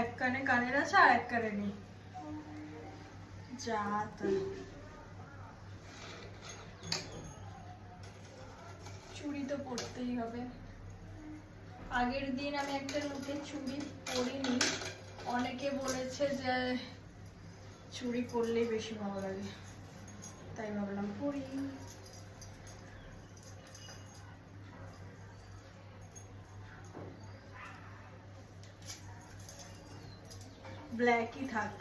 এক কানে কানের আছে আর এক কানে নেই। যা তাই। চুড়ি তো পরতেই হবে। আগের দিন আমি একটা নতুন চুড়ি পরিনি, অনেকে বলেছে যে চুড়ি পরলেই বেশি ভালো লাগে, তাই ভাবলাম পরি। ব্ল্যাকই থাক।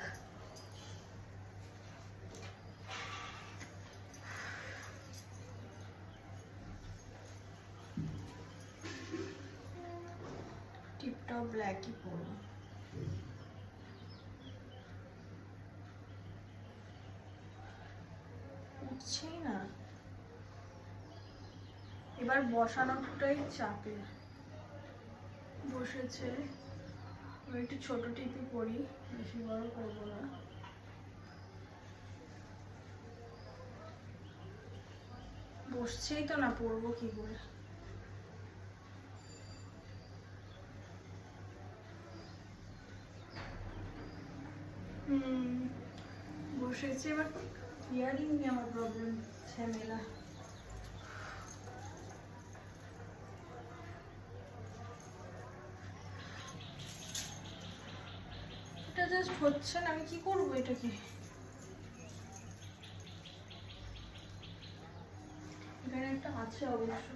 টিপটপ ব্ল্যাকই পরবো। উঠছেই না, এবার বসানোটাই চাপে। বসেছে, একটু ছোট টিপি পরি, বেশি বড় করবো না। বসছেই তো না, পরবো কি করে। বসেছে, এবার ইয়ারিং নিয়ে আমার প্রবলেম, ঝামেলা। এটা জাস্ট হচ্ছে না, আমি কি করবো এটাকে। এখানে একটা আছে অবশ্য।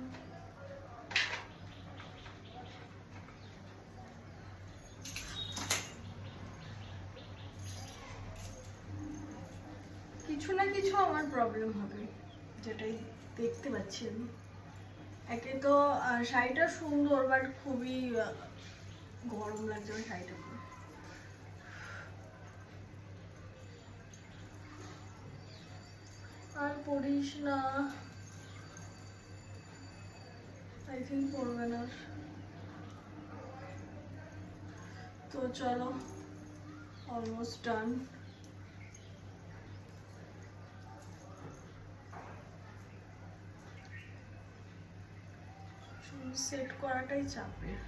কিছু না কিছু আমার প্রবলেম হবে, যেটাই দেখতে পাচ্ছি আমি। একে তো শাড়িটা সুন্দর, বাট খুবই গরম লাগছে ওই শাড়িটা পরে। আর পরিস না, আই থিঙ্ক পরবে না। তো চলো, অলমোস্ট ডান। সেট করাটাই চাপের।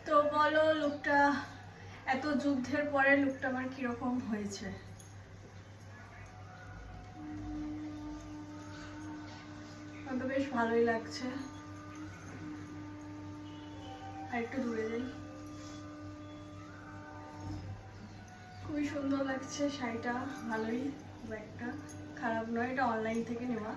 তো বলো, লুকটা এত যুদ্ধের পরে লুকটা আমার কিরকম হয়েছে? আমার তো বেশ ভালোই লাগছে। আর একটু দূরে যাই। খুবই সুন্দর লাগছে শাড়িটা, ভালোই, খুব একটা খারাপ নয়। এটা অনলাইন থেকে নেওয়া।